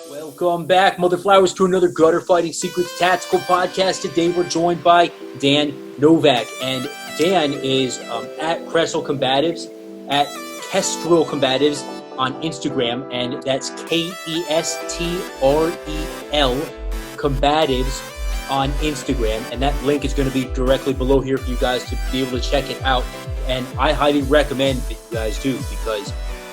Welcome back, Mother Flowers, to another Gutter Fighting Secrets Tactical Podcast. Today we're joined by Dan Novak, and Dan is at Kestral Combatives, at Kestral Combatives on Instagram, and that's Kestrel Combatives on Instagram, and that link is going to be directly below here for you guys to be able to check it out, and I highly recommend that you guys do, because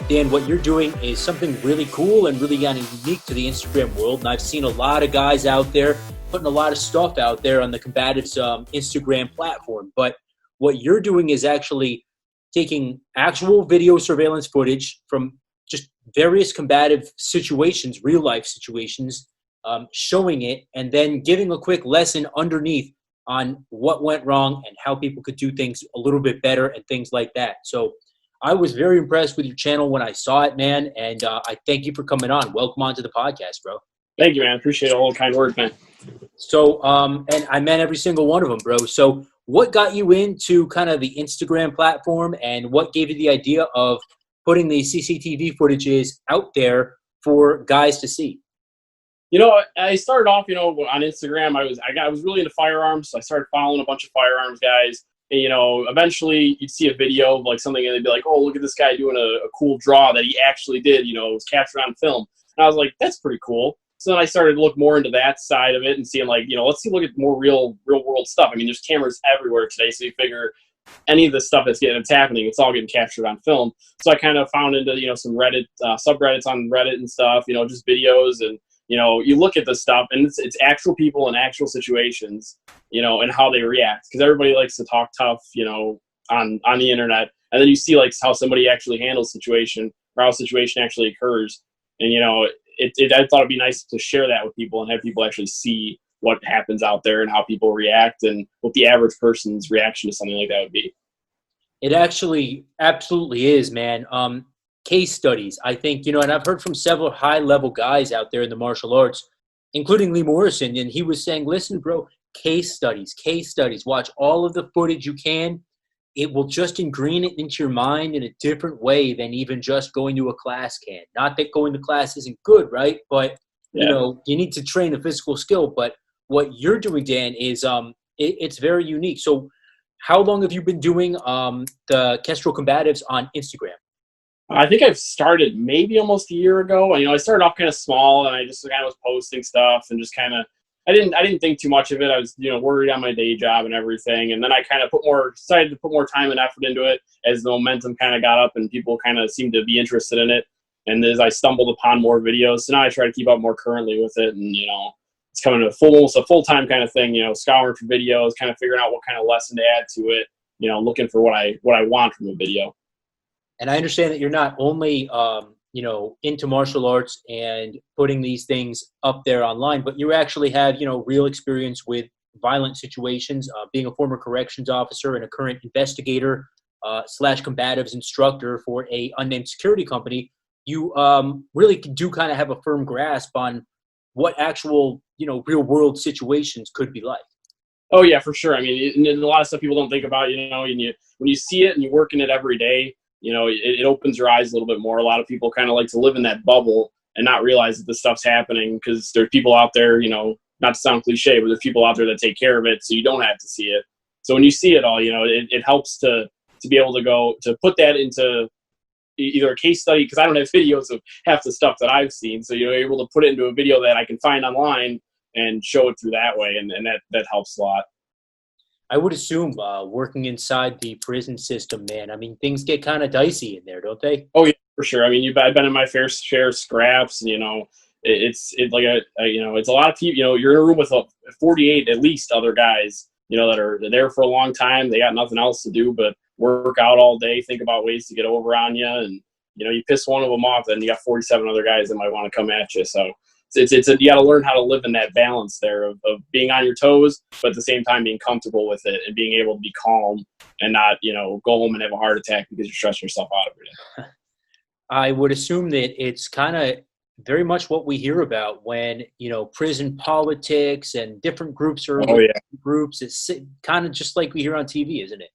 Dan, what you're doing is something really cool and really kind of unique to the Instagram world. And I've seen a lot of guys out there putting a lot of stuff out there on the Combatives Instagram platform. But what you're doing is actually taking actual video surveillance footage from just various combative situations, real life situations, showing it, and then giving a quick lesson underneath on what went wrong and how people could do things a little bit better and things like that. So I was very impressed with your channel when I saw it, man, and I thank you for coming on. Welcome on to the podcast, bro. Thank you, man. Appreciate all the kind words, man. So, and I meant every single one of them, bro. So what got you into kind of the Instagram platform, and what gave you the idea of putting the CCTV footages out there for guys to see? You know, I started off, on Instagram. I was really into firearms, so I started following a bunch of firearms guys. And, eventually you'd see a video of like something and they'd be like, oh, look at this guy doing a cool draw that he actually did, it was captured on film. And I was like, that's pretty cool. So then I started to look more into that side of it and seeing like, let's look at more real world stuff. I mean, there's cameras everywhere today. So you figure any of the stuff that's happening, it's all getting captured on film. So I kind of found into, some Reddit, subreddits on Reddit and stuff, just videos, and you look at this stuff and it's actual people in actual situations, and how they react. Because everybody likes to talk tough, on the internet. And then you see like how somebody actually handles situation, or how a situation actually occurs. And, I thought it'd be nice to share that with people and have people actually see what happens out there and how people react and what the average person's reaction to something like that would be. It actually absolutely is, man. Case studies, I think, and I've heard from several high-level guys out there in the martial arts, including Lee Morrison, and he was saying, listen, bro, case studies, watch all of the footage you can. It will just ingrain it into your mind in a different way than even just going to a class can. Not that going to class isn't good, right? But, you need to train the physical skill. But what you're doing, Dan, is it's very unique. So how long have you been doing the Kestral Combatives on Instagram? I think I've started maybe almost a year ago. I started off kind of small, and I just kind of was posting stuff and just kind of, I didn't think too much of it. I was, worried on my day job and everything. And then I kind of decided to put more time and effort into it as the momentum kind of got up and people kind of seemed to be interested in it. And as I stumbled upon more videos, so now I try to keep up more currently with it. And, it's coming to almost a full-time kind of thing, scouring for videos, kind of figuring out what kind of lesson to add to it, looking for what I want from a video. And I understand that you're not only, into martial arts and putting these things up there online, but you actually have, real experience with violent situations, being a former corrections officer and a current investigator / combatives instructor for a unnamed security company. You really do kind of have a firm grasp on what actual, real world situations could be like. Oh, yeah, for sure. I mean, and a lot of stuff people don't think about, and when you see it and you work in it every day, it opens your eyes a little bit more. A lot of people kind of like to live in that bubble and not realize that this stuff's happening, because there's people out there, not to sound cliche, but there's people out there that take care of it, so you don't have to see it. So when you see it all, it helps to be able to go to put that into either a case study, because I don't have videos of half the stuff that I've seen. So you're able to put it into a video that I can find online and show it through that way, and that helps a lot. I would assume working inside the prison system, man, I mean, things get kind of dicey in there, don't they? Oh, yeah, for sure. I mean, I've been in my fair share of scraps, and, it's like it's a lot of people, you're in a room with 48 at least other guys, that are there for a long time. They got nothing else to do but work out all day, think about ways to get over on you. And, you piss one of them off, then you got 47 other guys that might want to come at you. So you got to learn how to live in that balance there of being on your toes, but at the same time being comfortable with it and being able to be calm and not, go home and have a heart attack because you're stressing yourself out every day. I would assume that it's kind of very much what we hear about when, prison politics and different groups are groups. It's kind of just like we hear on TV, isn't it?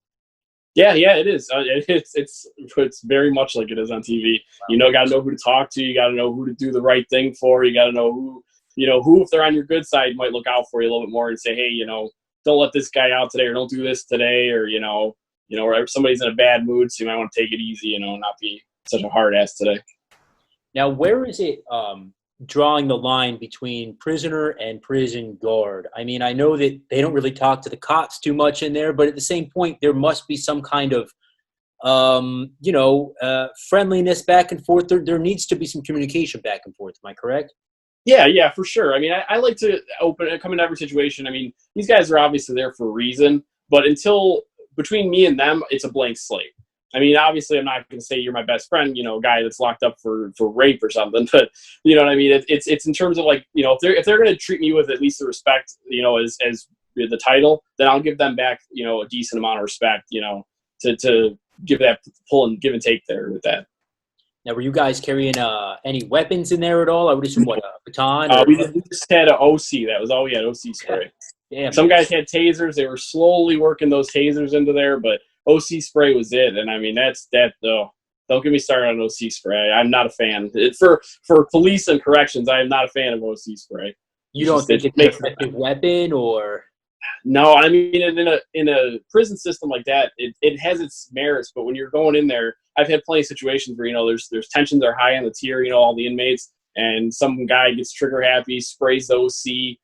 Yeah, it is. It's very much like it is on TV. You know, got to know who to talk to. You got to know who to do the right thing for. You got to know who, if they're on your good side, might look out for you a little bit more and say, hey, don't let this guy out today, or don't do this today, or if somebody's in a bad mood, so you might want to take it easy, not be such a hard ass today. Now, where is it drawing the line between prisoner and prison guard? I mean, I know that they don't really talk to the cops too much in there, but at the same point, there must be some kind of, friendliness back and forth. There needs to be some communication back and forth. Am I correct? Yeah, for sure. I mean, I like to come into every situation. I mean, these guys are obviously there for a reason, but until between me and them, it's a blank slate. I mean, obviously, I'm not going to say you're my best friend, guy that's locked up for rape or something. But you know what I mean. It's in terms of like, if they're going to treat me with at least the respect, as the title, then I'll give them back, a decent amount of respect, to give that pull and give and take there with that. Now, were you guys carrying any weapons in there at all? I would assume a baton. Or... We just had an OC. That was all we had. OC spray. Damn, some guys had tasers. They were slowly working those tasers into there, but OC spray was it. And I mean, that's that though. Don't get me started on OC spray. I'm not a fan. For police and corrections, I am not a fan of OC spray. You don't think it's an effective weapon, or? No, I mean, in a prison system like that, it has its merits. But when you're going in there, I've had plenty of situations where there's tensions are high on the tier. All the inmates, and some guy gets trigger happy, sprays the OC.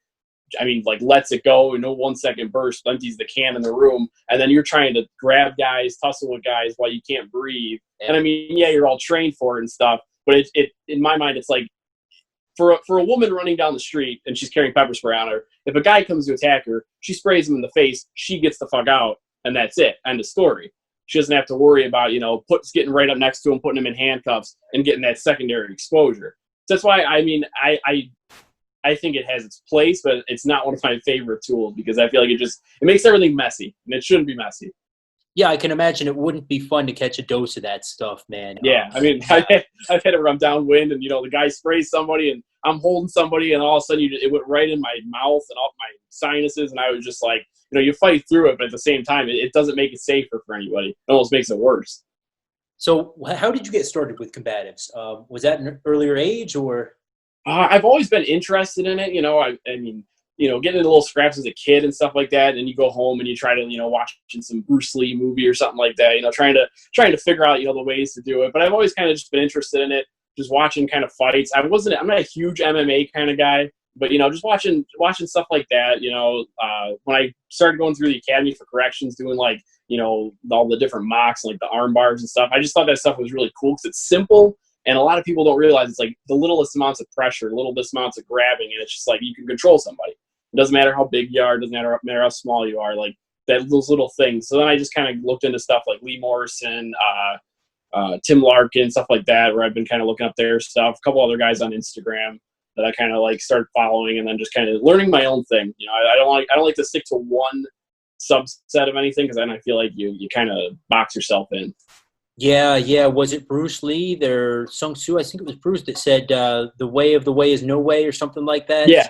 I mean, like, lets it go in no 1 second burst, empties the can in the room, and then you're trying to grab guys, tussle with guys while you can't breathe. Yeah. And I mean, yeah, you're all trained for it and stuff, but it in my mind, it's like for a woman running down the street and she's carrying pepper spray on her. If a guy comes to attack her, she sprays him in the face, she gets the fuck out, and that's it. End of story. She doesn't have to worry about getting right up next to him, putting him in handcuffs, and getting that secondary exposure. So that's why I mean I think it has its place, but it's not one of my favorite tools because I feel like it makes everything messy, and it shouldn't be messy. Yeah, I can imagine it wouldn't be fun to catch a dose of that stuff, man. Yeah, I mean, I've had it where I'm downwind, and the guy sprays somebody, and I'm holding somebody, and all of a sudden it went right in my mouth and off my sinuses, and I was just like, you fight through it, but at the same time, it doesn't make it safer for anybody. It almost makes it worse. So, how did you get started with combatives? Was that an earlier age, or? I've always been interested in it. I mean, getting into little scraps as a kid and stuff like that, and you go home and you try to, watching some Bruce Lee movie or something like that, trying to figure out, the ways to do it. But I've always kind of just been interested in it, just watching kind of fights. I'm not a huge MMA kind of guy, but, just watching stuff like that, when I started going through the Academy for Corrections, doing like, all the different mocks, like the arm bars and stuff, I just thought that stuff was really cool because it's simple. And a lot of people don't realize it's like the littlest amounts of pressure, littlest amounts of grabbing, and it's just like you can control somebody. It doesn't matter how big you are, it doesn't matter how small you are, like those little things. So then I just kind of looked into stuff like Lee Morrison, Tim Larkin, stuff like that, where I've been kind of looking up their stuff. A couple other guys on Instagram that I kind of like started following, and then just kind of learning my own thing. I don't like to stick to one subset of anything because then I feel like you kind of box yourself in. Yeah. Was it Bruce Lee? There, Sung Tzu, I think it was Bruce that said, the way of the way is no way, or something like that. Yeah,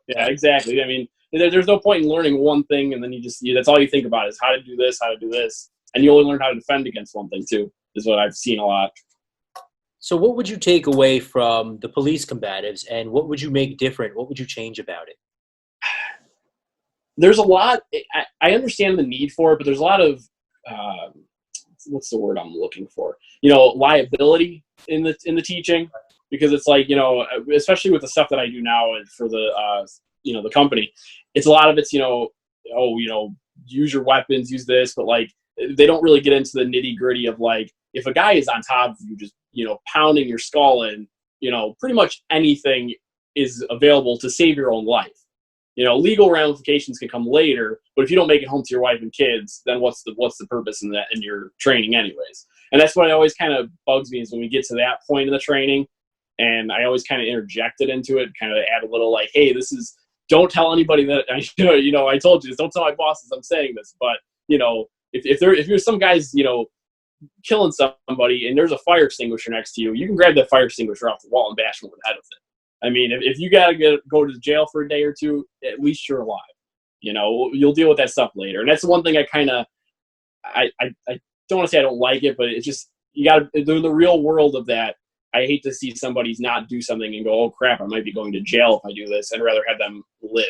exactly. I mean, there's no point in learning one thing and then that's all you think about is how to do this, and you only learn how to defend against one thing too, is what I've seen a lot. So what would you take away from the police combatives, and what would you make different? What would you change about it? There's a lot. I understand the need for it, but there's a lot of what's the word I'm looking for? Liability in the teaching, because it's like, especially with the stuff that I do now for the the company, it's a lot of it's use your weapons, use this, but like they don't really get into the nitty gritty of like if a guy is on top of you, just pounding your skull in, pretty much anything is available to save your own life. Legal ramifications can come later, but if you don't make it home to your wife and kids, then what's the purpose in your training anyways? And that's what always kind of bugs me is when we get to that point in the training, and I always kind of interject it into it, kind of add a little like, hey, don't tell anybody that I told you this, don't tell my bosses I'm saying this, but if there's some guys killing somebody and there's a fire extinguisher next to you, you can grab that fire extinguisher off the wall and bash them over the head with it. I mean, if you got to go to jail for a day or two, at least you're alive. You'll deal with that stuff later. And that's the one thing I kind of I don't want to say I don't like it, but it's just, you got to, the real world of that. I hate to see somebody's not do something and go, oh crap, I might be going to jail if I do this. I'd rather have them live.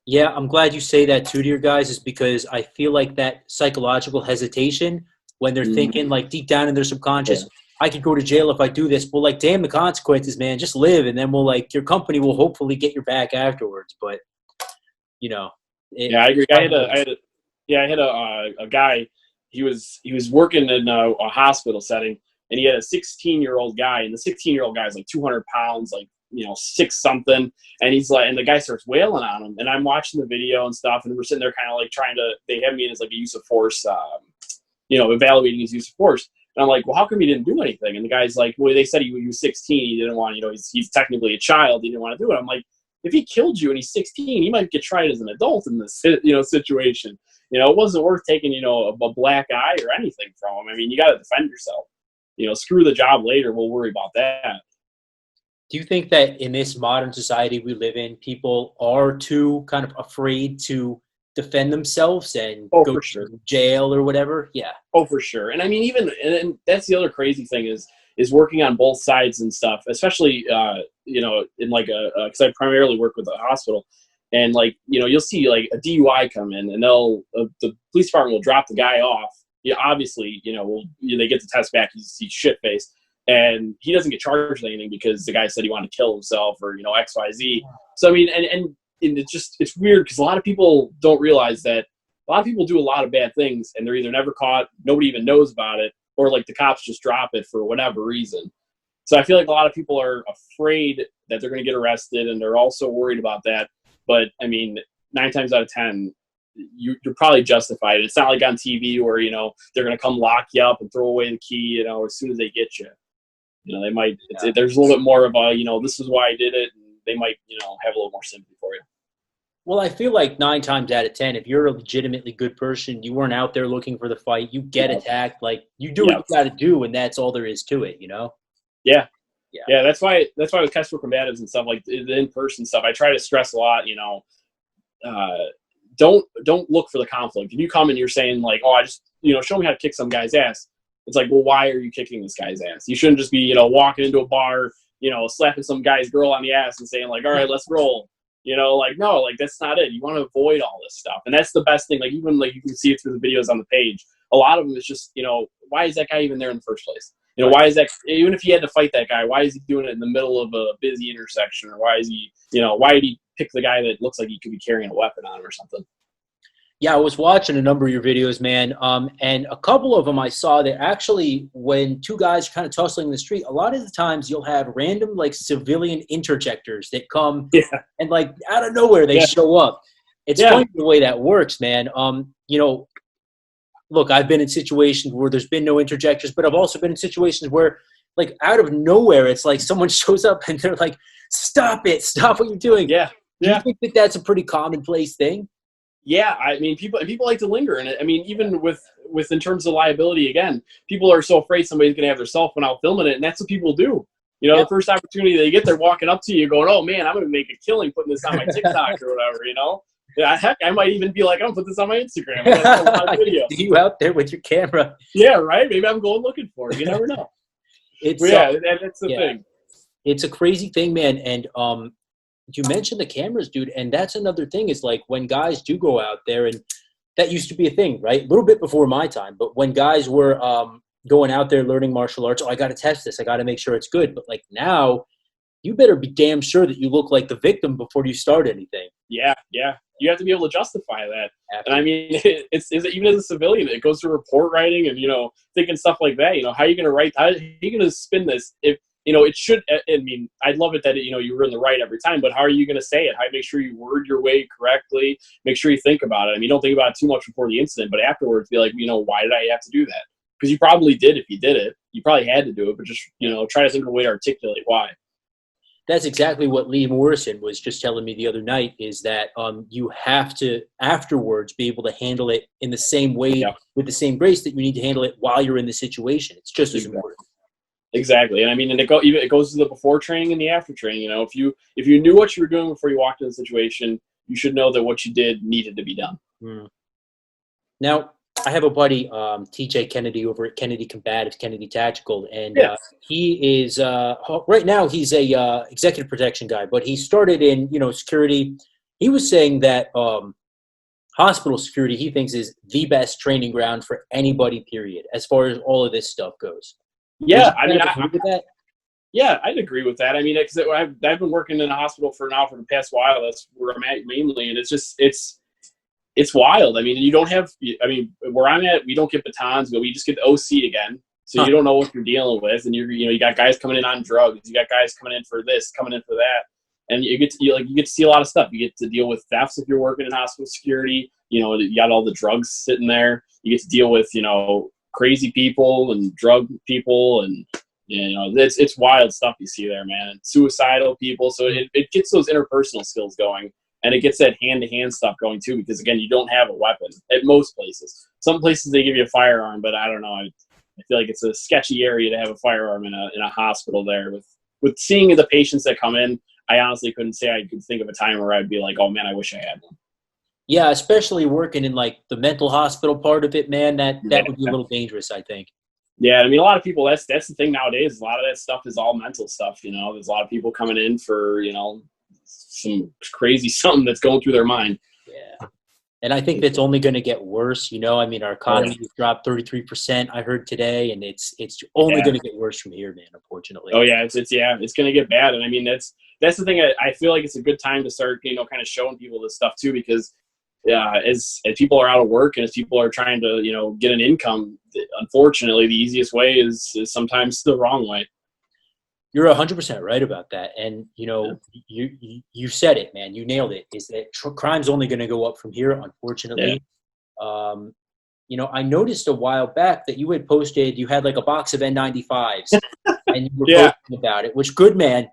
Yeah, I'm glad you say that too, dear guys, is because I feel like that psychological hesitation when they're thinking like deep down in their subconscious, I could go to jail if I do this. Well, like, damn the consequences, man. Just live, and then we'll like your company will hopefully get your back afterwards. But you know, Yeah, I agree. I had a guy. He was working in a hospital setting, and he had a 16-year-old guy, and the 16-year-old guy is like 200 pounds, like, you know, 6 something, and he's like, and the guy starts wailing on him, and I'm watching the video and stuff, and we're sitting there kind of like trying to. They have me in as like a use of force, you know, evaluating his use of force. And I'm like, well, how come he didn't do anything? And the guy's like, well, they said he was 16. He didn't want, you know, he's technically a child. He didn't want to do it. I'm like, if he killed you and he's 16, he might get tried as an adult in this, you know, situation. You know, it wasn't worth taking, you know, a black eye or anything from him. I mean, you got to defend yourself. You know, screw the job later. We'll worry about that. do you think that in this modern society we live in, people are too kind of afraid to defend themselves and Oh, go for to sure. jail or whatever? Yeah. Oh, for sure. And I mean, even, and that's the other crazy thing is working on both sides and stuff, especially, you know, in like because I primarily work with a hospital, and like, you know, you'll see like a DUI come in, and the police department will drop the guy off. Yeah, obviously, you know, they get the test back, he's shit faced, and he doesn't get charged with anything because the guy said he wanted to kill himself or, you know, XYZ. So I mean, and it's weird because a lot of people don't realize that a lot of people do a lot of bad things and they're either never caught, nobody even knows about it, or like the cops just drop it for whatever reason. So I feel like a lot of people are afraid that they're going to get arrested, and they're also worried about that. But I mean, 9 times out of 10, you're probably justified. It's not like on TV where, you know, they're going to come lock you up and throw away the key, you know, as soon as they get you. You know, they might. There's a little bit more of a, you know, this is why I did it, and they might, you know, have a little more sympathy for you. Well, I feel like 9 times out of 10, if you're a legitimately good person, you weren't out there looking for the fight, you get attacked, like you do what you got to do, and that's all there is to it, you know? Yeah. That's why with Kestral combatives and stuff, like the in-person stuff, I try to stress a lot. You know, don't look for the conflict. If you come and you're saying like, oh, I just, you know, show me how to kick some guy's ass. It's like, well, why are you kicking this guy's ass? You shouldn't just be, you know, walking into a bar, you know, slapping some guy's girl on the ass and saying like, all right, let's roll. You know, like, no, like, that's not it. You want to avoid all this stuff. And that's the best thing. Like, even, like, you can see it through the videos on the page. A lot of them is just, you know, why is that guy even there in the first place? You know, why is that, even if he had to fight that guy, why is he doing it in the middle of a busy intersection? Or why is he, you know, why did he pick the guy that looks like he could be carrying a weapon on him or something? Yeah, I was watching a number of your videos, man, and a couple of them I saw that actually when 2 guys are kind of tussling in the street, a lot of the times you'll have random, like, civilian interjectors that come and, like, out of nowhere they show up. It's funny the way that works, man. You know, look, I've been in situations where there's been no interjectors, but I've also been in situations where, like, out of nowhere, it's like someone shows up and they're like, stop it, stop what you're doing. Do you think that that's a pretty commonplace thing? Yeah, I mean, people like to linger in it. I mean, even with in terms of liability, again, people are so afraid somebody's going to have their cell phone out filming it, and that's what people do. You know, the first opportunity they get, they're walking up to you going, oh, man, I'm going to make a killing putting this on my TikTok or whatever, you know? Yeah, heck, I might even be like, I'm going to put this on my Instagram. I'm gonna put a video. You out there with your camera. Yeah, right? Maybe I'm going looking for it. You never know. That's the thing. It's a crazy thing, man, and you mentioned the cameras, dude, and that's another thing is like when guys do go out there, and that used to be a thing, right? A little bit before my time, but when guys were going out there learning martial arts, oh, I got to test this. I got to make sure it's good. But like now, you better be damn sure that you look like the victim before you start anything. Yeah. You have to be able to justify that. And I mean, it's even as a civilian, it goes to report writing and, you know, thinking stuff like that. You know, how are you going to write? How are you going to spin this if, you know, it should, I mean, I'd love it that, you know, you were in the right every time, but how are you going to say it? How do you make sure you word your way correctly? Make sure you think about it. I mean, don't think about it too much before the incident, but afterwards be like, you know, why did I have to do that? Because you probably did if you did it. You probably had to do it, but just, you know, try to think of a way to articulate why. That's exactly what Lee Morrison was just telling me the other night is that you have to afterwards be able to handle it in the same way with the same grace that you need to handle it while you're in the situation. It's just as important. Exactly. And I mean, and it goes to the before training and the after training. You know, if you knew what you were doing before you walked into the situation, you should know that what you did needed to be done. Now, I have a buddy, TJ Kennedy over at Kennedy Combatives, Kennedy Tactical, and Yeah. he is right now he's a executive protection guy, but he started in security. He was saying that hospital security he thinks is the best training ground for anybody. Period, as far as all of this stuff goes. Would Yeah, you I kind mean, of agree with that? yeah, I'd agree with that. I mean, because I've been working in a hospital for the past while. That's where I'm at mainly, and it's wild. I mean, you don't have. I mean, where I'm at, we don't get batons, but we just get the OC again. So Huh. you don't know what you're dealing with, and you got guys coming in on drugs. You got guys coming in for this, coming in for that, and you get to see a lot of stuff. You get to deal with thefts if you're working in hospital security. You got all the drugs sitting there. You get to deal with crazy people and drug people, and it's wild stuff you see there, man. And suicidal people. So it gets those interpersonal skills going. And it gets that hand-to-hand stuff going, too, because, again, you don't have a weapon at most places. Some places they give you a firearm, but I don't know. I feel like it's a sketchy area to have a firearm in a hospital there. With seeing the patients that come in, I honestly couldn't say I could think of a time where I'd be like, oh, man, I wish I had one. Yeah, especially working in like the mental hospital part of it, man. That would be a little dangerous, I think. Yeah, I mean, a lot of people, that's the thing nowadays. A lot of that stuff is all mental stuff, There's a lot of people coming in for, some crazy something that's going through their mind. Yeah. And I think that's only going to get worse. I mean, our economy has dropped 33%, I heard today, and it's only going to get worse from here, man, unfortunately. Oh yeah, it's going to get bad. And I mean, that's the thing. I feel like it's a good time to start, kind of showing people this stuff too, because as people are out of work and as people are trying to, get an income, unfortunately, the easiest way is sometimes the wrong way. You're 100% right about that. And, you said it, man. You nailed it, is that crime's only going to go up from here, unfortunately. Yeah. I noticed a while back that you had posted, you had like a box of N95s and you were posting about it, which good man.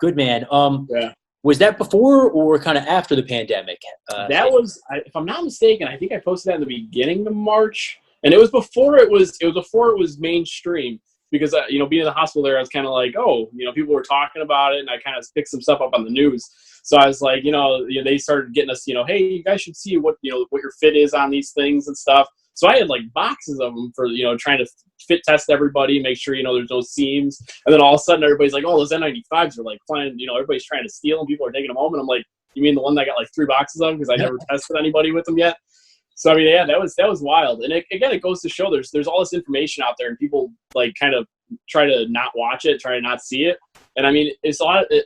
Was that before or kind of after the pandemic? That was, if I'm not mistaken, I think I posted that in the beginning of March, and it was before it was mainstream. Because, being in the hospital there, I was kind of like, oh, people were talking about it, and I kind of picked some stuff up on the news. So I was like, they started getting us, hey, you guys should see what your fit is on these things and stuff. So I had like boxes of them for, trying to fit test everybody, make sure, there's no seams. And then all of a sudden everybody's like, oh, those N95s are like flying, everybody's trying to steal them. People are taking them home. And I'm like, you mean the one that got like 3 boxes of them? Because I never tested anybody with them yet. So, I mean, yeah, that was wild. And it goes to show there's all this information out there and people like kind of try to not watch it, try to not see it. And I mean, it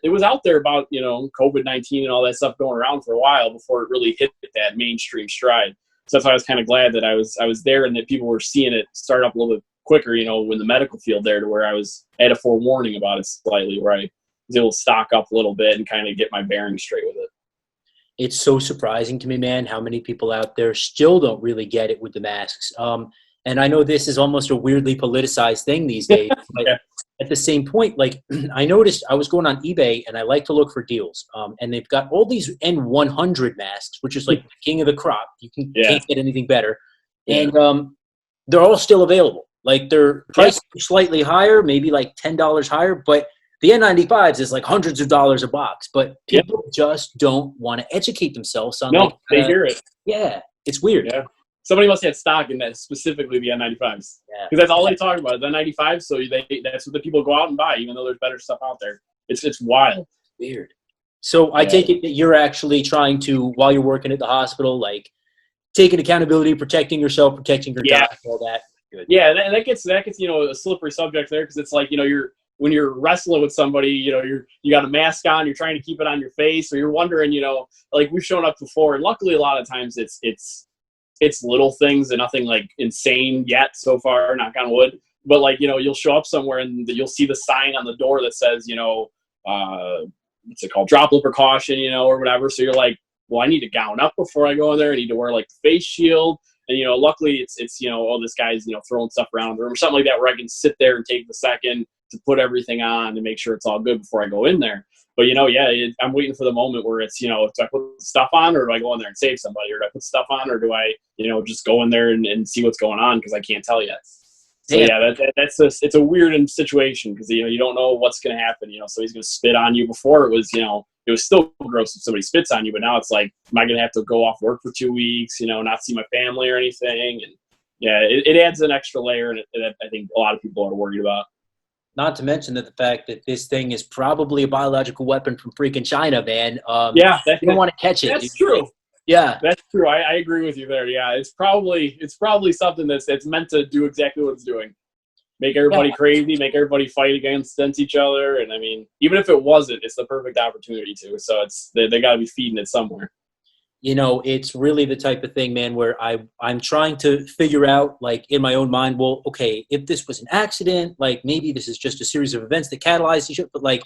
was out there about, COVID-19 and all that stuff going around for a while before it really hit that mainstream stride. So that's why I was kind of glad that I was there and that people were seeing it start up a little bit quicker, in the medical field there, to where I had a forewarning about it slightly, where I was able to stock up a little bit and kind of get my bearings straight with it. It's so surprising to me, man, how many people out there still don't really get it with the masks. And I know this is almost a weirdly politicized thing these days, but at the same point, like I noticed I was going on eBay and I like to look for deals. And they've got all these N100 masks, which is like the king of the crop. You can't get anything better. Yeah. And they're all still available. Like they're priced slightly higher, maybe like $10 higher, but the N95s is like hundreds of dollars a box, but people just don't want to educate themselves on. No, they hear it. Yeah, it's weird. Yeah, somebody must have stock in that, specifically the N95s, because that's all they talk about, the N95s. So that's what the people go out and buy, even though there's better stuff out there. It's wild. Weird. So I take it that you're actually trying to, while you're working at the hospital, like taking accountability, protecting yourself, protecting your job, all that. Good. Yeah, and that gets a slippery subject there, because it's like when you're wrestling with somebody, you got a mask on, you're trying to keep it on your face, or you're wondering, like we've shown up before, and luckily a lot of times it's little things and nothing like insane yet so far, knock on wood. But like, you'll show up somewhere and you'll see the sign on the door that says, what's it called? Drop lip precaution, or whatever. So you're like, well, I need to gown up before I go in there. I need to wear like the face shield. And, luckily it's oh, this guy's, throwing stuff around the room or something like that, where I can sit there and take the second to put everything on and make sure it's all good before I go in there. But, I'm waiting for the moment where it's, do I put stuff on, or do I go in there and save somebody, or do I put stuff on, or do I, just go in there and see what's going on, because I can't tell yet. So, it's a weird situation, because, you don't know what's going to happen. So he's going to spit on you. Before it was, it was still gross if somebody spits on you, but now it's like, am I going to have to go off work for 2 weeks, not see my family or anything? And Yeah, it adds an extra layer, and that I think a lot of people are worried about. Not to mention that the fact that this thing is probably a biological weapon from freaking China, man. Yeah, You don't want to catch it, dude. that's true. Yeah. That's true. I agree with you there. Yeah, it's probably something that's meant to do exactly what it's doing. Make Yeah. everybody crazy, make everybody fight against each other. And I mean, even if it wasn't, it's the perfect opportunity to. So they got to be feeding it somewhere. You know, it's really the type of thing, man, where I'm trying to figure out, like, in my own mind, well, okay, if this was an accident, like, maybe this is just a series of events that catalyzed each other, but, like,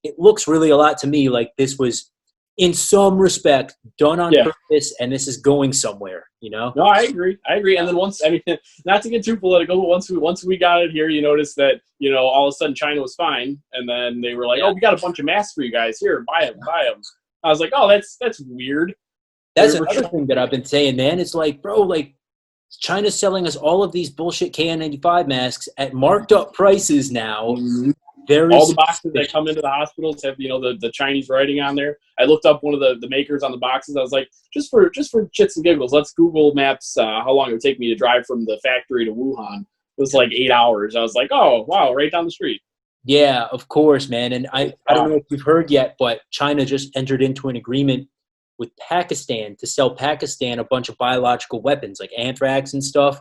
it looks really a lot to me like this was, in some respect, done on Yeah. purpose, and this is going somewhere, you know? No, I agree. And then once, I mean, not to get too political, but once we got it here, you notice that, all of a sudden China was fine. And then they were like, oh, we got a bunch of masks for you guys. Here, buy them. I was like, oh, that's weird. That's another thing that I've been saying, man. It's like, bro, like, China's selling us all of these bullshit KN95 masks at marked up prices now. Mm-hmm. Very all the boxes that come into the hospitals have, the Chinese writing on there. I looked up one of the makers on the boxes. I was like, just for shits and giggles, let's Google Maps how long it would take me to drive from the factory to Wuhan. It was like 8 hours. I was like, oh, wow, right down the street. Yeah, of course, man. And I don't know if you've heard yet, but China just entered into an agreement with Pakistan to sell Pakistan a bunch of biological weapons like anthrax and stuff.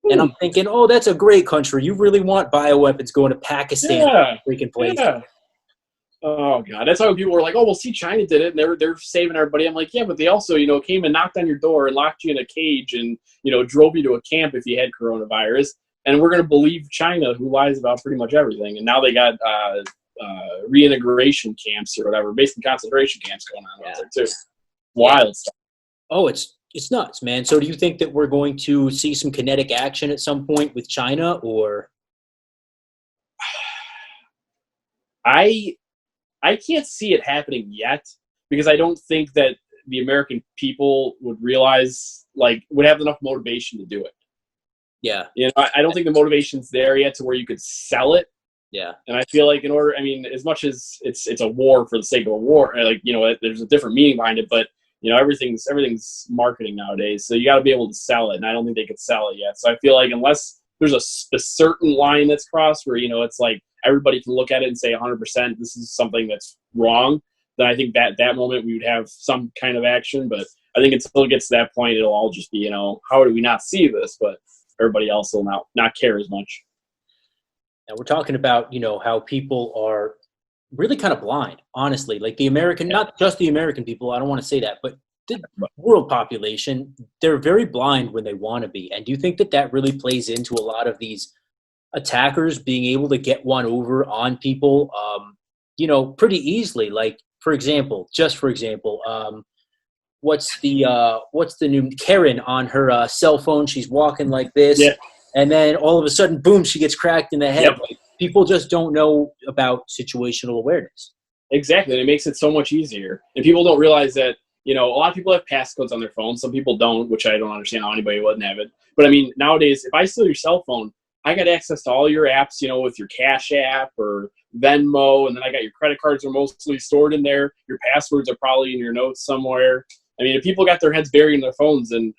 And I'm thinking, oh, that's a great country. You really want bioweapons going to Pakistan? Yeah, freaking place. Yeah. Oh god, that's why people were like, "Oh, well, see, China did it, and they're saving everybody." I'm like, yeah, but they also, came and knocked on your door and locked you in a cage and drove you to a camp if you had coronavirus. And we're gonna believe China, who lies about pretty much everything. And now they got reintegration camps or whatever, basically concentration camps going on out there too. Wild stuff. Oh, it's nuts, man. So do you think that we're going to see some kinetic action at some point with China, or? I can't see it happening yet because I don't think that the American people would realize, would have enough motivation to do it. Yeah. I don't think the motivation's there yet to where you could sell it. Yeah. And I feel like as much as it's a war for the sake of a war, there's a different meaning behind it, but everything's marketing nowadays. So you got to be able to sell it. And I don't think they could sell it yet. So I feel like unless there's a certain line that's crossed where, it's like everybody can look at it and say 100% this is something that's wrong, then I think that moment we would have some kind of action. But I think until it gets to that point, it'll all just be, how do we not see this? But everybody else will not care as much. Now we're talking about, how people are really kind of blind, honestly. Like the American, not just the American people, I don't want to say that, but the world population, they're very blind when they want to be. And do you think that really plays into a lot of these attackers being able to get one over on people, pretty easily? Like, for example, what's the new Karen on her cell phone? She's walking like this. Yeah. And then all of a sudden, boom, she gets cracked in the head. Yep. Like, people just don't know about situational awareness. Exactly. And it makes it so much easier. And people don't realize that, a lot of people have passcodes on their phone. Some people don't, which I don't understand how anybody wouldn't have it. But nowadays, if I steal your cell phone, I got access to all your apps, with your Cash App or Venmo. And then I got your credit cards are mostly stored in there. Your passwords are probably in your notes somewhere. If people got their heads buried in their phones and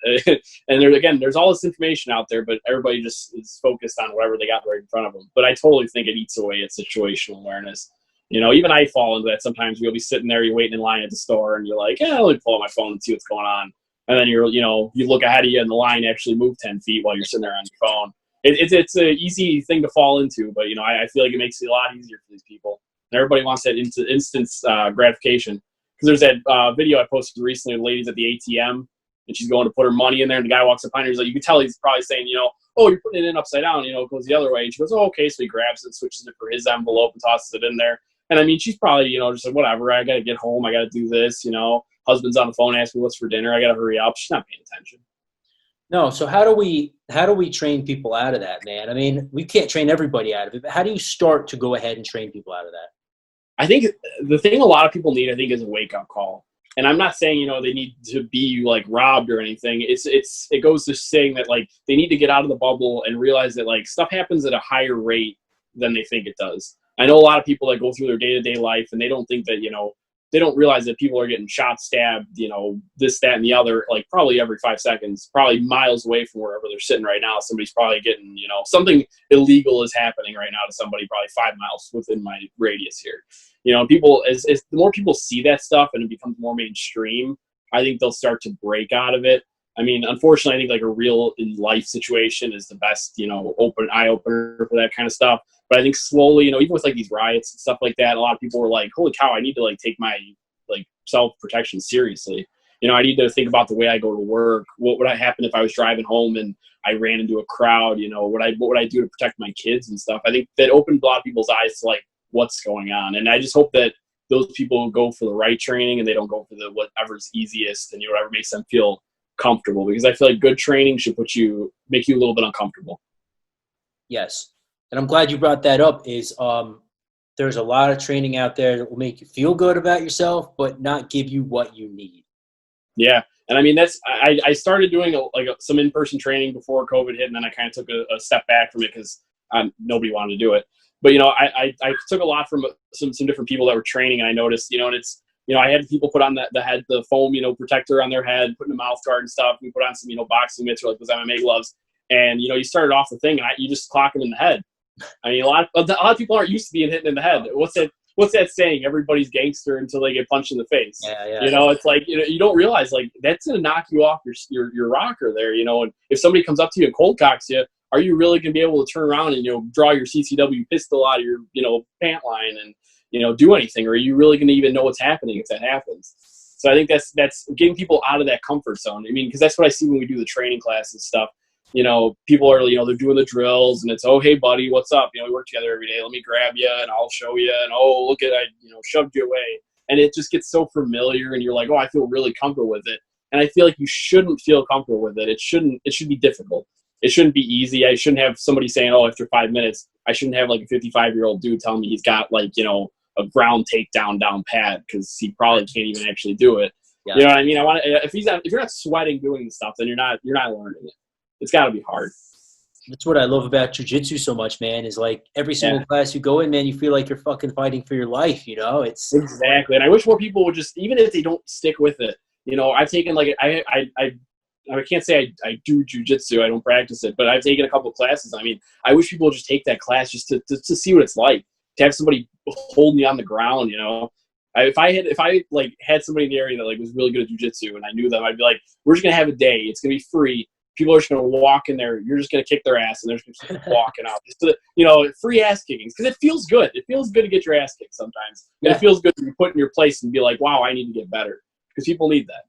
there's all this information out there, but everybody just is focused on whatever they got right in front of them. But I totally think it eats away at situational awareness. Even I fall into that sometimes. You'll be sitting there, you're waiting in line at the store, and you're like, let me pull out my phone and see what's going on. And then you look ahead of you, and the line actually moved 10 feet while you're sitting there on your phone. It's an easy thing to fall into, but I feel like it makes it a lot easier for these people. And everybody wants that instant gratification. Because there's that video I posted recently of ladies at the ATM, and she's going to put her money in there, and the guy walks up behind her. He's like, you can tell he's probably saying, oh, you're putting it in upside down, it goes the other way. And she goes, oh, okay. So he grabs it, switches it for his envelope, and tosses it in there. And she's probably, just like, whatever, I got to get home, I got to do this, husband's on the phone asking me what's for dinner, I got to hurry up. She's not paying attention. No, so how do we train people out of that, man? We can't train everybody out of it, but how do you start to go ahead and train people out of that? I think the thing a lot of people need, is a wake-up call. And I'm not saying, they need to be robbed or anything. It goes to saying that they need to get out of the bubble and realize that stuff happens at a higher rate than they think it does. I know a lot of people that go through their day-to-day life and they don't think that, they don't realize that people are getting shot, stabbed, you know, this, that, and the other, like probably every 5 seconds, probably miles away from wherever they're sitting right now. Somebody's probably getting, you know, something illegal is happening right now to somebody probably 5 miles within my radius here. You know, people, as the more people see that stuff and it becomes more mainstream, I think they'll start to break out of it. I mean, unfortunately, I think like a real in life situation is the best, you know, eye opener for that kind of stuff. But I think slowly, you know, even with like these riots and stuff like that, a lot of people were like, holy cow, I need to like take my like self-protection seriously. You know, I need to think about the way I go to work. What would happen if I was driving home and I ran into a crowd? You know, what would I do to protect my kids and stuff? I think that opened a lot of people's eyes to like what's going on. And I just hope that those people go for the right training and they don't go for the whatever's easiest and, you know, whatever makes them feel comfortable, because I feel like good training should make you a little bit uncomfortable. Yes. And I'm glad you brought that up. There's a lot of training out there that will make you feel good about yourself, but not give you what you need. Yeah. And I mean, I started doing some in-person training before COVID hit, and then I kind of took a step back from it because nobody wanted to do it. But, you know, I took a lot from some different people that were training, and I noticed, you know, and it's, you know, I had people put on the foam, you know, protector on their head, putting a mouth guard and stuff. We put on some, you know, boxing mitts or like those MMA gloves. And, you know, you started off the thing and you just clock them in the head. I mean, a lot of people aren't used to being hit in the head. What's that saying? Everybody's gangster until they get punched in the face. Yeah. You know, it's like, you know, you don't realize like that's going to knock you off your rocker there, you know, and if somebody comes up to you and cold cocks you, are you really going to be able to turn around and, you know, draw your CCW pistol out of your, you know, pant line and, you know, do anything? Or are you really going to even know what's happening if that happens? So I think that's getting people out of that comfort zone. I mean, because that's what I see when we do the training class and stuff. You know, people are, you know, they're doing the drills and it's, oh, hey, buddy, what's up? You know, we work together every day. Let me grab you and I'll show you. And, oh, look at, I, you know, shoved you away. And it just gets so familiar and you're like, oh, I feel really comfortable with it. And I feel like you shouldn't feel comfortable with it. It should be difficult. It shouldn't be easy. I shouldn't have somebody saying, oh, after 5 minutes, I shouldn't have like a 55-year-old dude telling me he's got like, you know, a ground takedown down pat because he probably can't even actually do it. Yeah. You know what I mean? If you're not sweating doing the stuff, then you're not learning it. It's got to be hard. That's what I love about jiu-jitsu so much, man, is like every single class you go in, man, you feel like you're fucking fighting for your life, you know? It's exactly. And I wish more people would just, even if they don't stick with it, you know, I've taken like, I can't say I do jiu-jitsu, I don't practice it, but I've taken a couple of classes. I mean, I wish people would just take that class just to see what it's like, to have somebody hold me on the ground, you know? If I had somebody in the area that like was really good at jiu-jitsu and I knew them, I'd be like, we're just going to have a day. It's going to be free. People are just going to walk in there. You're just going to kick their ass, and they're just going to keep walking out. Just to, you know, free ass kickings, because it feels good. It feels good to get your ass kicked sometimes. And it feels good to be put in your place and be like, wow, I need to get better, because people need that.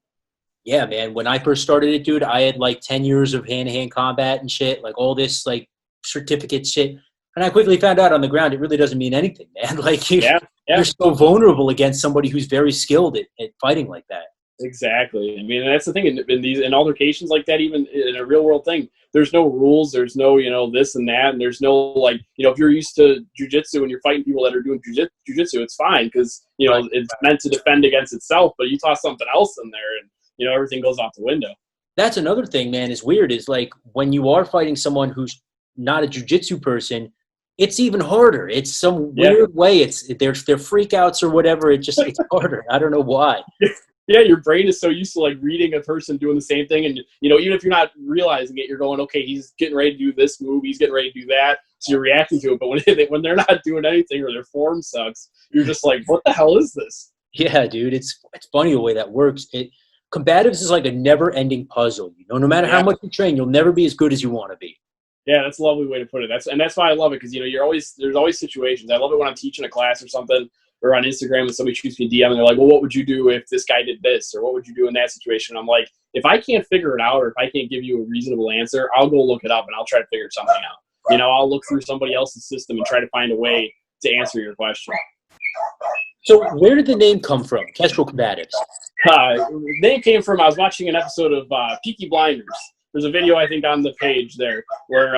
Yeah, man. When I first started it, dude, I had like 10 years of hand-to-hand combat and shit, like all this like certificate shit. And I quickly found out on the ground it really doesn't mean anything, man. Like you're so vulnerable against somebody who's very skilled at fighting like that. Exactly. I mean, that's the thing in altercations like that, even in a real world thing, there's no rules. There's no, you know, this and that. And there's no like, you know, if you're used to jiu-jitsu and you're fighting people that are doing jiu-jitsu, it's fine because, you know, it's meant to defend against itself. But you toss something else in there and, you know, everything goes out the window. That's another thing, man, is weird is like when you are fighting someone who's not a jiu-jitsu person, it's even harder. It's some weird way. It's they're freakouts or whatever. It's harder. I don't know why. Yeah, your brain is so used to like reading a person doing the same thing, and you know, even if you're not realizing it, you're going, okay, he's getting ready to do this move, he's getting ready to do that, so you're reacting to it. But when they're not doing anything or their form sucks, you're just like, what the hell is this? Yeah, dude, it's funny the way that works. Combatives is like a never-ending puzzle. You know, no matter how much you train, you'll never be as good as you want to be. Yeah, that's a lovely way to put it. That's why I love it, because you know, there's always situations. I love it when I'm teaching a class or something, or on Instagram and somebody shoots me a DM and they're like, well, what would you do if this guy did this? Or what would you do in that situation? I'm like, if I can't figure it out or if I can't give you a reasonable answer, I'll go look it up and I'll try to figure something out. You know, I'll look through somebody else's system and try to find a way to answer your question. So where did the name come from, Kestral Combatives? The name came from, I was watching an episode of Peaky Blinders. There's a video, I think, on the page there where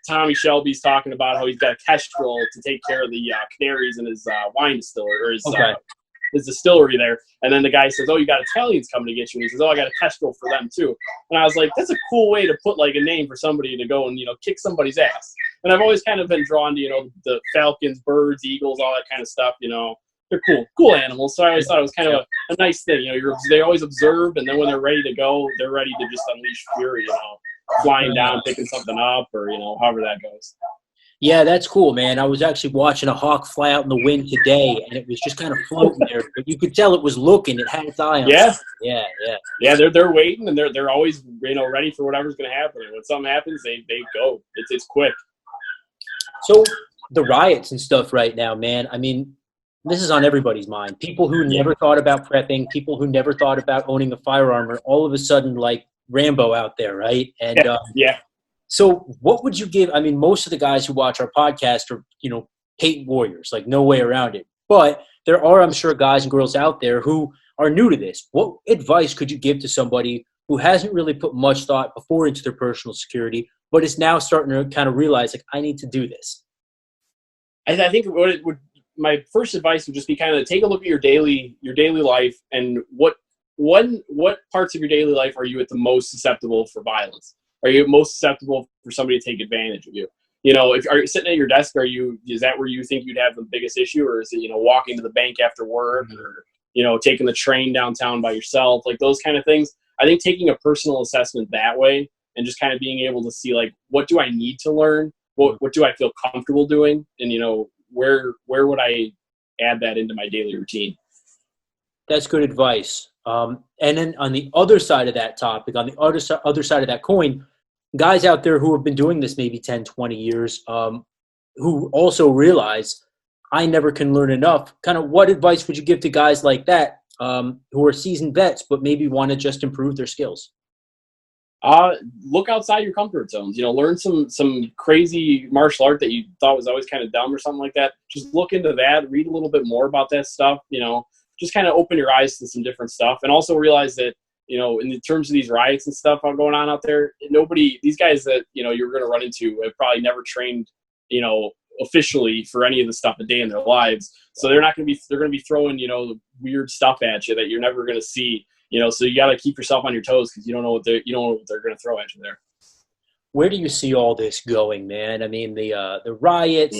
Tommy Shelby's talking about how he's got a Kestral to take care of the canaries in his wine distiller, or his distillery there. And then the guy says, oh, you got Italians coming to get you. And he says, oh, I got a Kestral for them too. And I was like, that's a cool way to put like a name for somebody to go and, you know, kick somebody's ass. And I've always kind of been drawn to, you know, the falcons, birds, eagles, all that kind of stuff, you know. cool animals. So I always thought it was kind of a nice thing. You know, they always observe, and then when they're ready to go, they're ready to just unleash fury. You know, flying down, picking something up, or you know, however that goes. Yeah, that's cool, man. I was actually watching a hawk fly out in the wind today, and it was just kind of floating there, but you could tell it was looking. It had its eye on Yeah, yeah. yeah. They're waiting, and they're always, you know, ready for whatever's going to happen. And when something happens, they go. It's quick. So the riots and stuff right now, man. I mean, this is on everybody's mind. People who never thought about prepping, people who never thought about owning a firearm, are all of a sudden like Rambo out there, right? And yeah. So what would you give? I mean, most of the guys who watch our podcast are, you know, patent warriors, like no way around it. But there are, I'm sure, guys and girls out there who are new to this. What advice could you give to somebody who hasn't really put much thought before into their personal security, but is now starting to kind of realize, like, I need to do this? I think my first advice would just be kind of take a look at your daily life and what parts of your daily life are you at the most susceptible for violence? Are you most susceptible for somebody to take advantage of you? You know, if are you sitting at your desk, is that where you think you'd have the biggest issue, or is it, you know, walking to the bank after work, or, you know, taking the train downtown by yourself, like those kind of things? I think taking a personal assessment that way and just kind of being able to see, like, what do I need to learn? What do I feel comfortable doing? And, you know, where would I add that into my daily routine? That's good advice. And then on the other side of that topic, on the other side of that coin, guys out there who have been doing this maybe 10, 20 years, who also realize I never can learn enough. Kind of what advice would you give to guys like that, who are seasoned vets but maybe want to just improve their skills? Look outside your comfort zones. You know, learn some crazy martial art that you thought was always kind of dumb or something like that. Just look into that, read a little bit more about that stuff. You know, just kind of open your eyes to some different stuff, and also realize that, you know, in terms of these riots and stuff going on out there, these guys that, you know, you're going to run into have probably never trained, you know, officially for any of the stuff a day in their lives. So they're going to be throwing, you know, weird stuff at you that you're never going to see, you know, so you got to keep yourself on your toes because you don't know what they're going to throw at you there. Where do you see all this going, man? I mean, the riots,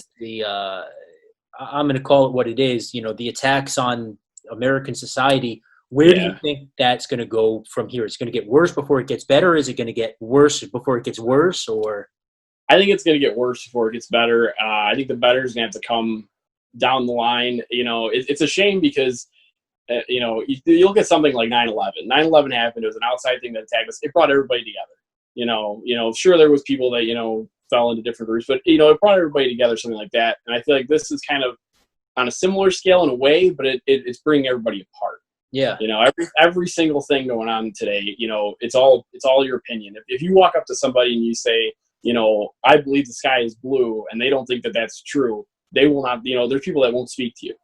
I'm going to call it what it is, you know, the attacks on American society. Where do you think that's going to go from here? It's going to get worse before it gets better? Is it going to get worse before it gets worse? Or I think it's going to get worse before it gets better. I think the better is going to have to come down the line. You know, it's a shame because, you know, you look at something like 9/11. 9/11 happened. It was an outside thing that attacked us. It brought everybody together. You know, sure, there was people that, you know, fell into different groups, but, you know, it brought everybody together, something like that. And I feel like this is kind of on a similar scale in a way, but it's bringing everybody apart. Yeah. You know, every single thing going on today, you know, it's all your opinion. If you walk up to somebody and you say, you know, I believe the sky is blue, and they don't think that that's true, they will not, you know, there's people that won't speak to you.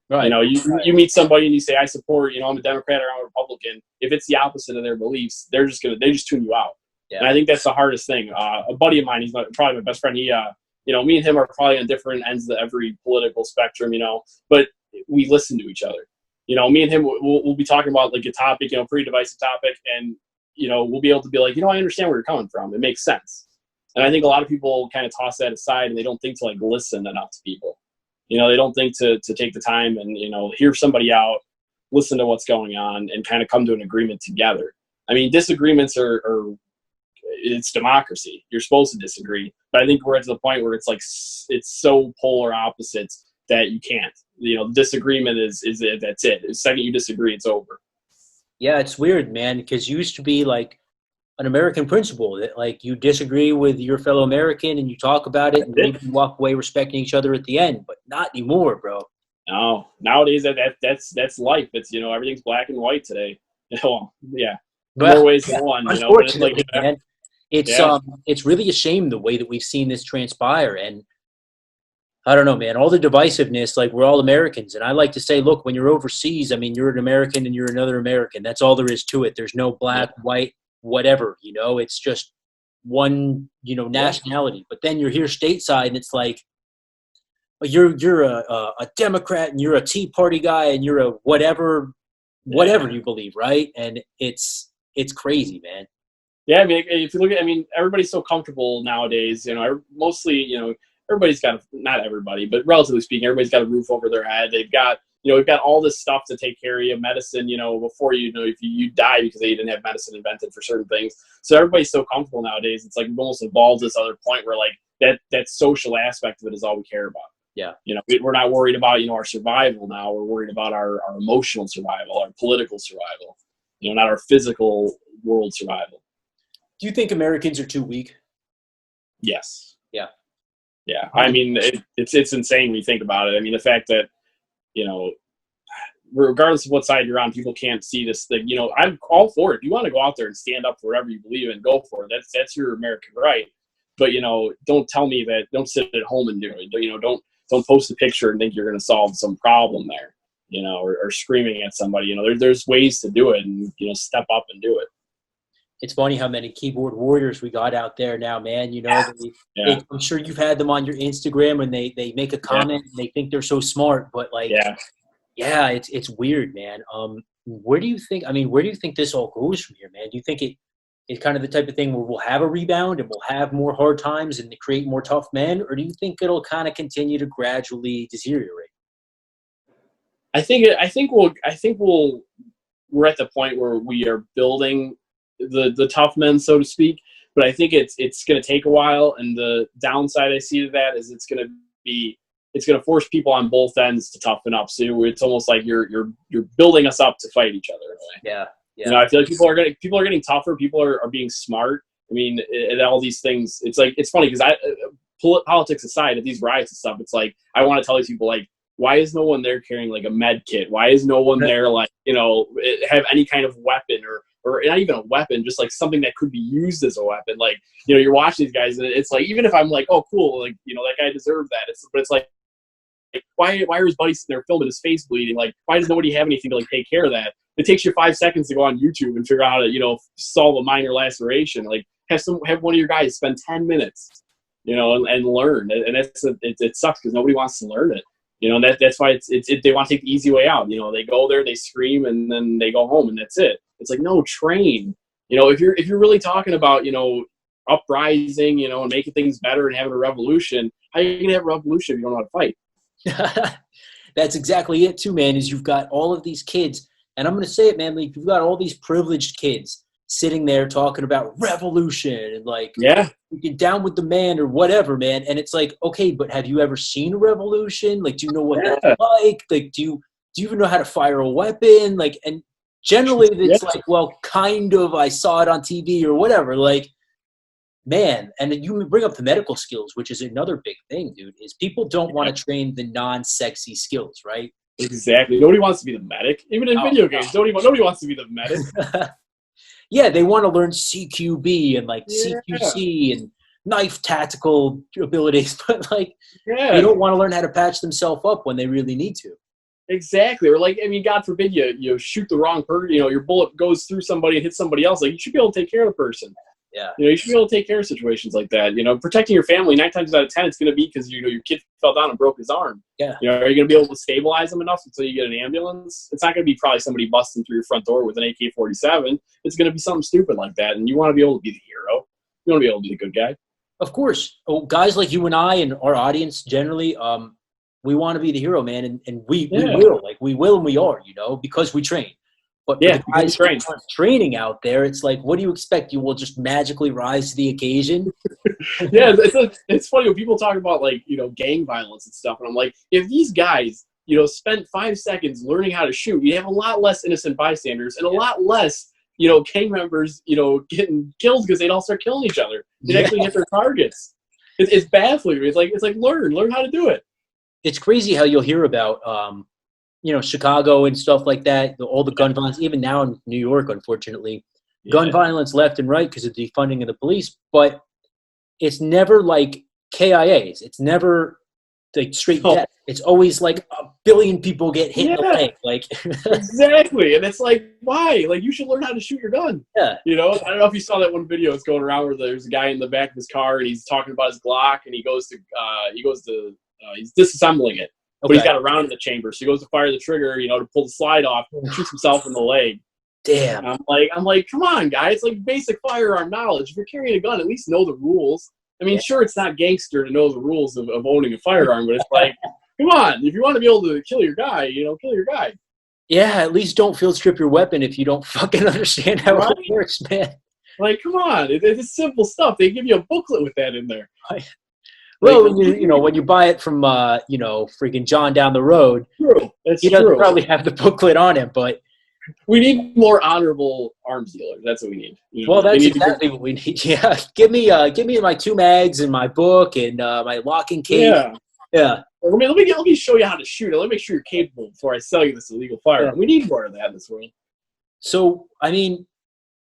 Right. You know, you meet somebody and you say, I support, you know, I'm a Democrat or I'm a Republican. If it's the opposite of their beliefs, they just tune you out. Yeah. And I think that's the hardest thing. A buddy of mine, he's probably my best friend. He, you know, me and him are probably on different ends of every political spectrum, you know, but we listen to each other. You know, me and him, we'll be talking about like a topic, you know, pretty divisive topic. And, you know, we'll be able to be like, you know, I understand where you're coming from. It makes sense. And I think a lot of people kind of toss that aside and they don't think to like listen enough to people. You know, they don't think to take the time and, you know, hear somebody out, listen to what's going on, and kind of come to an agreement together. I mean, disagreements are it's democracy. You're supposed to disagree. But I think we're at the point where it's like it's so polar opposites that you can't. You know, disagreement is that's it. The second you disagree, it's over. Yeah, it's weird, man, because you used to be like an American principle that like you disagree with your fellow American and you talk about it and maybe you walk away respecting each other at the end, but not anymore, bro. No, nowadays that's life. It's, you know, everything's black and white today. Well, yeah, more ways than one. You know, but it's like, man, it's really a shame the way that we've seen this transpire. And I don't know, man, all the divisiveness, like we're all Americans. And I like to say, look, when you're overseas, I mean, you're an American and you're another American. That's all there is to it. There's no black, white, whatever, you know, it's just one, you know, nationality. But then you're here stateside and it's like, you're a Democrat and you're a Tea Party guy and you're a whatever you believe, right? And it's crazy, man. Yeah, I mean, if you look at, I mean, everybody's so comfortable nowadays. You know, mostly, you know, everybody's got not everybody, but relatively speaking, everybody's got a roof over their head. They've got, you know, we've got all this stuff to take care of you, medicine, you know, before you know, if you die because they didn't have medicine invented for certain things. So everybody's so comfortable nowadays. It's like we've almost evolved to this other point where like that social aspect of it is all we care about. Yeah. You know, we're not worried about, you know, our survival now. We're worried about our emotional survival, our political survival, you know, not our physical world survival. Do you think Americans are too weak? Yes. Yeah. Yeah. I mean, it's insane when you think about it. I mean, the fact that, you know, regardless of what side you're on, people can't see this thing. You know, I'm all for it. If you want to go out there and stand up for whatever you believe in, go for it. That's your American right. But, you know, don't tell me that. Don't sit at home and do it. You know, don't post a picture and think you're going to solve some problem there, you know, or screaming at somebody. You know, there's ways to do it, and, you know, step up and do it. It's funny how many keyboard warriors we got out there now, man. You know, I'm sure you've had them on your Instagram, and they make a comment and they think they're so smart, but like, it's weird, man. Where do you think this all goes from here, man? Do you think it's kind of the type of thing where we'll have a rebound and we'll have more hard times and create more tough men, or do you think it'll kind of continue to gradually deteriorate? We're at the point where we are building the tough men, so to speak. But I think it's going to take a while, and the downside I see to that is it's going to force people on both ends to toughen up. So it's almost like you're building us up to fight each other in a way. Yeah. You know, I feel like people are getting tougher. People are being smart. I mean, and all these things. It's like, it's funny because politics aside, at these riots and stuff, it's like I want to tell these people, like, why is no one there carrying like a med kit? Why is no one there, like, you know, have any kind of weapon or not even a weapon, just like something that could be used as a weapon? Like, you know, you're watching these guys, and it's like, even if I'm like, oh, cool, like, you know, that guy deserved that. But it's like, why are his buddies sitting there filming his face bleeding? Like, why does nobody have anything to like take care of that? It takes you 5 seconds to go on YouTube and figure out how to, you know, solve a minor laceration. Like, have one of your guys spend 10 minutes, you know, and learn. And it sucks because nobody wants to learn it. You know, that's why they want to take the easy way out. You know, they go there, they scream, and then they go home, and that's it. It's like, no, train. You know, if you're really talking about, you know, uprising, you know, and making things better and having a revolution, how are you gonna have a revolution if you don't know how to fight? That's exactly it too, man. Is you've got all of these kids, and I'm going to say it, man, like, you've got all these privileged kids sitting there talking about revolution and like, get down with the man or whatever, man. And it's like, okay, but have you ever seen a revolution? Like, do you know what that's like? Like, do you even know how to fire a weapon? Like, and generally it's like, well, kind of, I saw it on TV or whatever. Like, man, and you bring up the medical skills, which is another big thing, dude, is people don't want to train the non-sexy skills, right? Exactly. Nobody wants to be the medic. Even in video games, nobody wants to be the medic. Yeah, they want to learn CQB and like CQC and knife tactical abilities, but like they don't want to learn how to patch themselves up when they really need to. Exactly. Or like, I mean, God forbid you shoot the wrong person, you know, your bullet goes through somebody and hits somebody else. Like, you should be able to take care of the person. Yeah. You know, you should be able to take care of situations like that. You know, protecting your family, 9 times out of 10, it's going to be because, you know, your kid fell down and broke his arm. Yeah. You know, are you going to be able to stabilize them enough until you get an ambulance? It's not going to be probably somebody busting through your front door with an AK-47. It's going to be something stupid like that. And you want to be able to be the hero. You want to be able to be the good guy. Of course. Oh, guys like you and I and our audience generally, we want to be the hero, man. And we will. Like, we will and we are, you know, because we train. But for the guys who aren't training out there, it's like, what do you expect? You will just magically rise to the occasion? It's funny when people talk about, like, you know, gang violence and stuff. And I'm like, if these guys, you know, spent 5 seconds learning how to shoot, you have a lot less innocent bystanders and a lot less, you know, gang members, you know, getting killed because they'd all start killing each other. They'd actually hit their targets. It's baffling. It's like learn how to do it. It's crazy how you'll hear about, you know, Chicago and stuff like that, all the gun violence, even now in New York, unfortunately, gun violence left and right because of defunding of the police. But it's never like KIAs. It's never like straight death. It's always like a billion people get hit in the leg. Like, exactly. And it's like, why? Like, you should learn how to shoot your gun. Yeah. You know, I don't know if you saw that one video that's going around where there's a guy in the back of his car and he's talking about his Glock and he's disassembling it. But he's got a round in the chamber, so he goes to fire the trigger, you know, to pull the slide off, and shoots himself in the leg. Damn. And I'm like, come on, guys! It's like basic firearm knowledge. If you're carrying a gun, at least know the rules. I mean, sure, it's not gangster to know the rules of owning a firearm, but it's like, Come on, if you want to be able to kill your guy, kill your guy. Yeah, at least don't field strip your weapon if you don't fucking understand how Right? it works, man. Like, come on, it's simple stuff. They give you a booklet with that in there. Like, Well, when you buy it from freaking John down the road, true. That's he doesn't true. probably have the booklet on him, but We need more honorable arms dealers. That's what we need. well, They that's need to exactly what we need. Yeah, give me my 2 mags and my book and my locking case. yeah. Yeah. Let me show you how to shoot it. Let me make sure you're capable before I sell you this illegal firearm. Yeah. We need more of that in this world. So, I mean,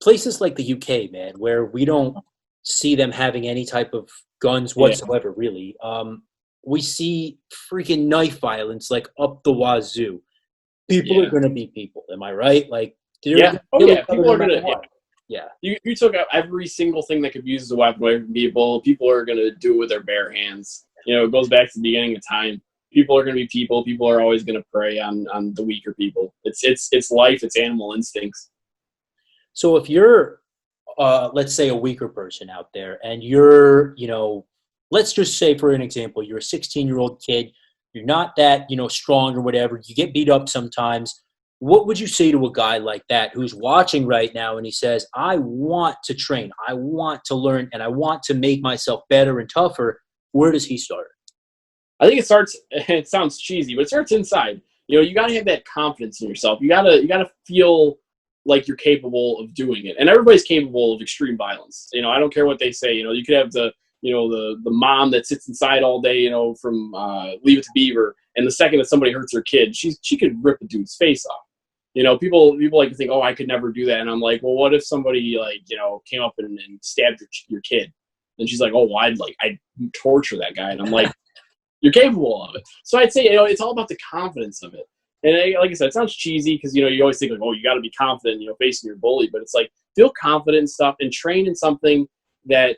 places like the UK, man, where we don't see them having any type of guns whatsoever, really. We see freaking knife violence like up the wazoo. People are going to be people. Am I right? Like, People are going to. Yeah. You took out every single thing that could be used as a weapon away from people. People are going to do it with their bare hands. It goes back to the beginning of time. People are going to be people. People are always going to prey on the weaker people. It's life. It's animal instincts. So if you're, let's say, a weaker person out there, and you're, let's just say, for an example, you're a 16-year-old kid. You're not that, strong or whatever. You get beat up sometimes. What would you say to a guy like that who's watching right now and he says, I want to train, I want to learn, and I want to make myself better and tougher? Where does he start? I think it sounds cheesy, but it starts inside. You got to have that confidence in yourself. You got to feel like you're capable of doing it. And everybody's capable of extreme violence. I don't care what they say. You could have the mom that sits inside all day, from Leave It to Beaver, and the second that somebody hurts her kid, she could rip a dude's face off. People like to think, oh, I could never do that. And I'm like, well, what if somebody came up and stabbed your kid? And she's like, oh, well, I'd torture that guy. And I'm like, you're capable of it. So I'd say, it's all about the confidence of it. And like I said, it sounds cheesy because, you always think like, oh, you got to be confident, facing your bully. But it's like, feel confident in stuff and train in something that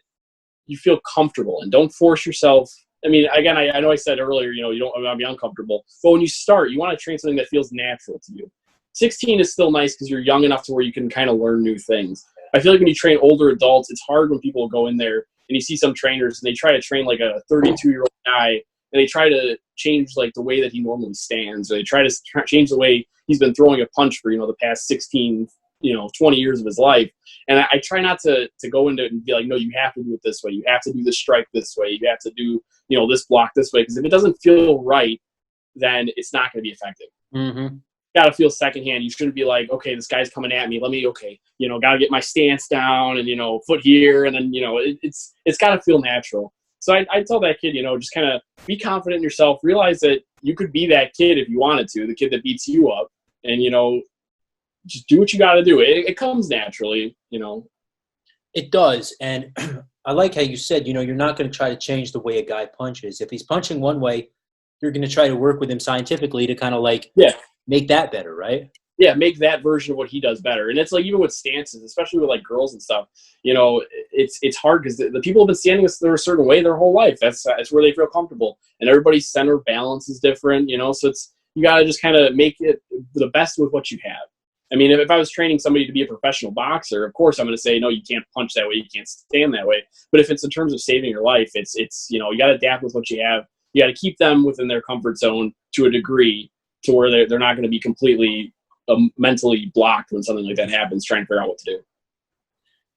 you feel comfortable in. Don't force yourself. I mean, again, I know I said earlier, you don't want to be uncomfortable. But when you start, you want to train something that feels natural to you. 16 is still nice because you're young enough to where you can kind of learn new things. I feel like when you train older adults, it's hard when people go in there and you see some trainers and they try to train like a 32-year-old guy and they try to change like the way that he normally stands, or they try to change the way he's been throwing a punch for, the past 16, 20 years of his life. And I try not to go into it and be like, no, you have to do it this way. You have to do this strike this way. You have to do, this block this way. Because if it doesn't feel right, then it's not going to be effective. Mm-hmm. Got to feel secondhand. You shouldn't be like, okay, this guy's coming at me. Got to get my stance down and, foot here. And then, it's got to feel natural. So I tell that kid, just kind of be confident in yourself. Realize that you could be that kid if you wanted to, the kid that beats you up. And, just do what you got to do. It comes naturally, It does. And I like how you said, you're not going to try to change the way a guy punches. If he's punching one way, you're going to try to work with him scientifically to kind of make that better, right? Yeah, make that version of what he does better. And it's like, even with stances, especially with like girls and stuff, it's hard because the people have been standing a certain way their whole life. That's where they feel comfortable. And everybody's center balance is different, so you got to just kind of make it the best with what you have. I mean, if I was training somebody to be a professional boxer, of course I'm going to say, no, you can't punch that way, you can't stand that way. But if it's in terms of saving your life, it's you got to adapt with what you have. You got to keep them within their comfort zone to a degree to where they're not going to be completely mentally blocked when something like that happens, trying to figure out what to do.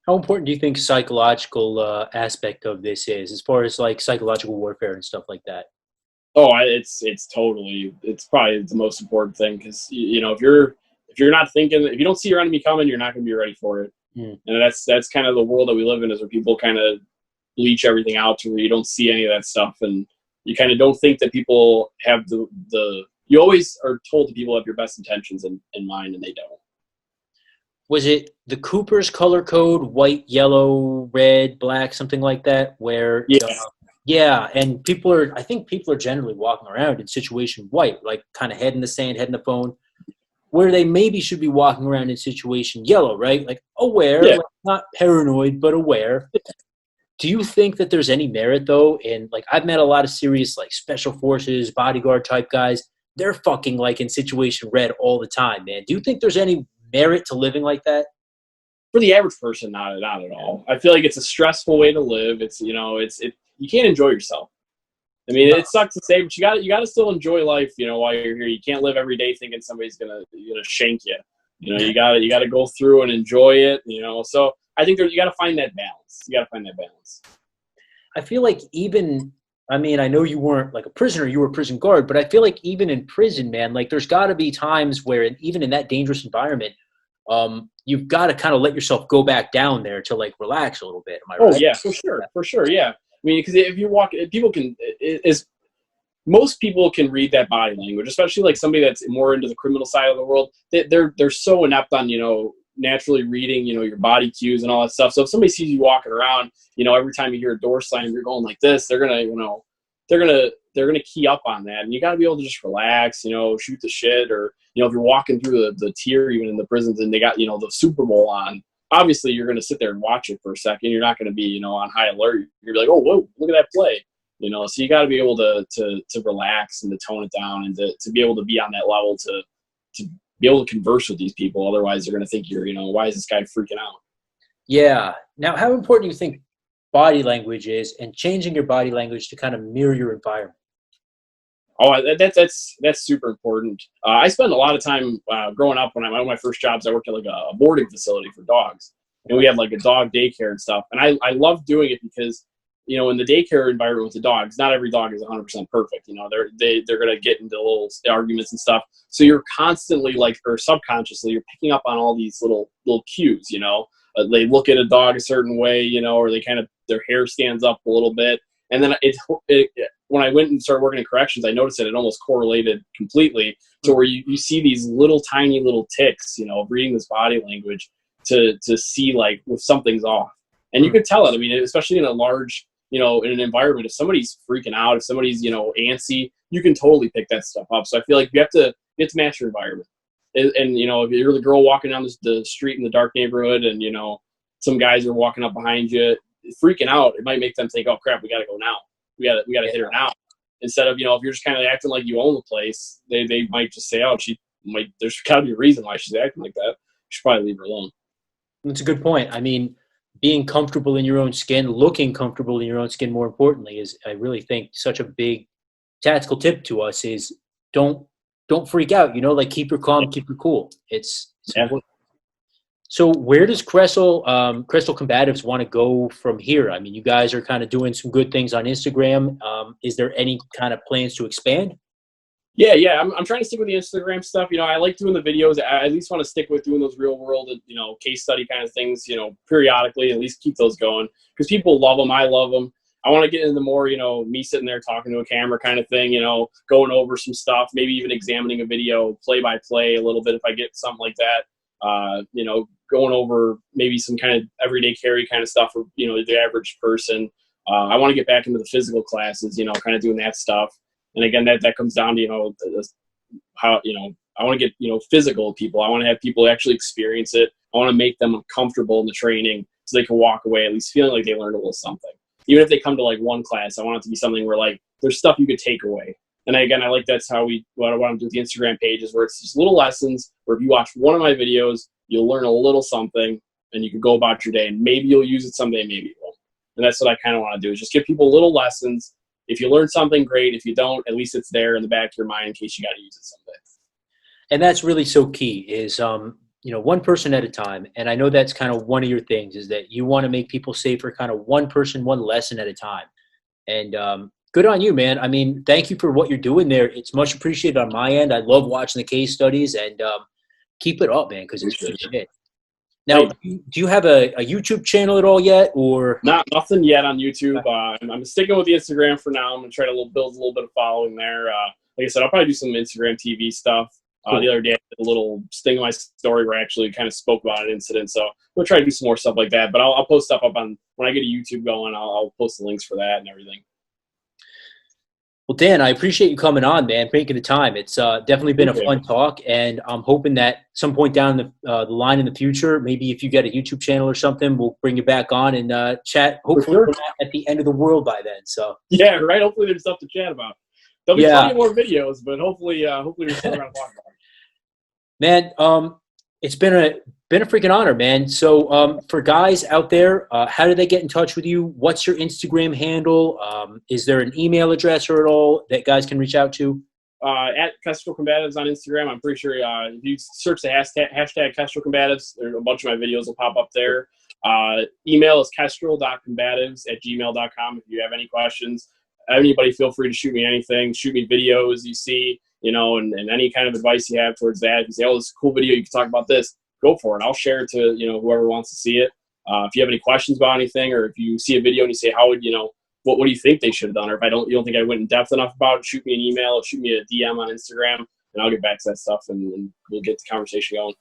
How important do you think psychological aspect of this is, as far as like psychological warfare and stuff like that? Oh, it's probably the most important thing because, if you're not thinking, if you don't see your enemy coming, you're not going to be ready for it. And that's kind of the world that we live in, is where people kind of bleach everything out to where you don't see any of that stuff. And you kind of don't think that people have you always are told that people have your best intentions in mind, and they don't. Was it the Cooper's color code, white, yellow, red, black, something like that? Where yeah, and I think people are generally walking around in situation white, like kind of head in the sand, head in the phone, where they maybe should be walking around in situation yellow, right? Like aware, like not paranoid, but aware. Do you think that there's any merit though in, like, I've met a lot of serious like special forces, bodyguard type guys. They're fucking like in situation red all the time, man. Do you think there's any merit to living like that? For the average person, not at all. I feel like it's a stressful way to live. It's you can't enjoy yourself. I mean, it sucks to say, but you got to still enjoy life, you know, while you're here. You can't live every day thinking somebody's gonna shank you. You know, you got to go through and enjoy it. You know, so I think you got to find that balance. You got to find that balance. I feel like even, I mean, I know you weren't like a prisoner, you were a prison guard, but I feel like even in prison, man, like there's got to be times where even in that dangerous environment, you've got to kind of let yourself go back down there to like relax a little bit. Am I right? Oh yeah, for sure, yeah. I mean, because if you walk, people can is most people can read that body language, especially like somebody that's more into the criminal side of the world. They're so inept on naturally reading your body cues and all that stuff. So if somebody sees you walking around, every time you hear a door slam, you're going like this, they're gonna they're gonna key up on that, and you got to be able to just relax, shoot the shit, or if you're walking through the tier even in the prisons and they got the Super Bowl on. Obviously, you're going to sit there and watch it for a second. You're not going to be, on high alert. You're like, oh, whoa, look at that play. So you got to be able to relax and to tone it down and to be able to be on that level to be able to converse with these people. Otherwise, they're going to think you're, why is this guy freaking out? Yeah. Now, how important do you think body language is and changing your body language to kind of mirror your environment? Oh, that's super important. I spent a lot of time growing up. One of my first jobs, I worked at like a boarding facility for dogs, and we had like a dog daycare and stuff. And I love doing it because, in the daycare environment with the dogs, not every dog is 100% perfect. They're gonna get into little arguments and stuff. So you're constantly or subconsciously, you're picking up on all these little cues. They look at a dog a certain way, or they kind of their hair stands up a little bit. And then when I went and started working in corrections, I noticed that it almost correlated completely to where you see these tiny little ticks, of reading this body language to see like if something's off. And you could tell it. I mean, especially in a large, in an environment, if somebody's freaking out, if somebody's, antsy, you can totally pick that stuff up. So I feel like you have to match your environment. And if you're the girl walking down the street in the dark neighborhood and, some guys are walking up behind you, freaking out, it might make them think, oh crap, we got to go now. We got to hit her now. Instead of, if you're just kind of acting like you own the place, they might just say, oh, there's got to be a reason why she's acting like that. You should probably leave her alone. That's a good point. I mean, being comfortable in your own skin, looking comfortable in your own skin, more importantly, is, I really think, such a big tactical tip to us is don't freak out, like keep your calm, keep your cool. It's important. So where does Kestral Combatives want to go from here? I mean, you guys are kind of doing some good things on Instagram. Is there any kind of plans to expand? Yeah. I'm trying to stick with the Instagram stuff. I like doing the videos. I at least want to stick with doing those real world, case study kind of things, periodically, at least keep those going because people love them. I love them. I want to get into more, me sitting there talking to a camera kind of thing, going over some stuff, maybe even examining a video play by play a little bit if I get something like that. Going over maybe some kind of everyday carry kind of stuff for, the average person. I want to get back into the physical classes, kind of doing that stuff. And again, that comes down to, how, I want to get, physical with people. I want to have people actually experience it. I want to make them comfortable in the training so they can walk away at least feeling like they learned a little something. Even if they come to like one class, I want it to be something where like there's stuff you could take away. And again, I like that's how what I want to do with the Instagram pages where it's just little lessons where if you watch one of my videos, you'll learn a little something and you can go about your day and maybe you'll use it someday, maybe you won't. And that's what I kind of want to do is just give people little lessons. If you learn something, great. If you don't, at least it's there in the back of your mind in case you got to use it someday. And that's really so key is, one person at a time. And I know that's kind of one of your things is that you want to make people safer, kind of one person, one lesson at a time. And good on you, man. I mean, thank you for what you're doing there. It's much appreciated on my end. I love watching the case studies and keep it up, man, because it's good shit. Now, do you have a YouTube channel at all yet, or nothing yet on YouTube? I'm sticking with the Instagram for now. I'm gonna try to build a little bit of following there. Like I said, I'll probably do some Instagram TV stuff. Cool. The other day, I did a little sting in my story where I actually kind of spoke about an incident. So we'll try to do some more stuff like that. But I'll post stuff up on when I get a YouTube going. I'll post the links for that and everything. Well, Dan, I appreciate you coming on, man, taking the time. It's definitely been a fun talk, and I'm hoping that some point down the line in the future, maybe if you get a YouTube channel or something, we'll bring you back on and chat. Hopefully, we're not at the end of the world by then. So yeah, right. Hopefully, there's stuff to chat about. There'll be plenty more videos, but hopefully, we're still around to talk about it. Man, it's been a Been a freaking honor, man. So for guys out there, how do they get in touch with you? What's your Instagram handle? Is there an email address or at all that guys can reach out to? At Kestral Combatives on Instagram. I'm pretty sure if you search the hashtag Kestral Combatives, there's a bunch of my videos will pop up there. Email is kestral.combatives@gmail.com if you have any questions. Anybody feel free to shoot me anything. Shoot me videos you see, and any kind of advice you have towards that. If you say, oh, this is a cool video, you can talk about this, go for it. I'll share it to, whoever wants to see it. If you have any questions about anything, or if you see a video and you say, how would, what do you think they should have done? Or if you don't think I went in depth enough about it, shoot me an email, or shoot me a DM on Instagram, and I'll get back to that stuff and we'll get the conversation going.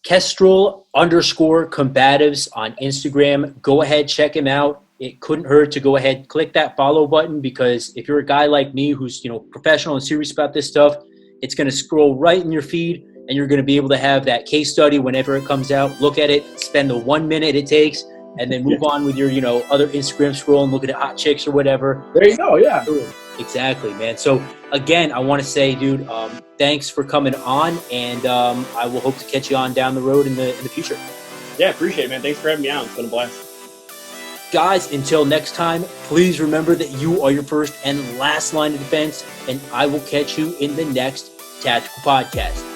Kestral_combatives on Instagram. Go ahead, check him out. It couldn't hurt to go ahead, click that follow button, because if you're a guy like me who's professional and serious about this stuff, it's going to scroll right in your feed, and you're going to be able to have that case study whenever it comes out. Look at it, spend the 1 minute it takes, and then move on with your other Instagram scroll and looking at hot chicks or whatever. There you go. Yeah. Exactly, man. So again, I want to say, dude, thanks for coming on, and I will hope to catch you on down the road in the future. Yeah, appreciate it, man. Thanks for having me on. It's been a blast. Guys, until next time, please remember that you are your first and last line of defense, and I will catch you in the next Tactical Podcast.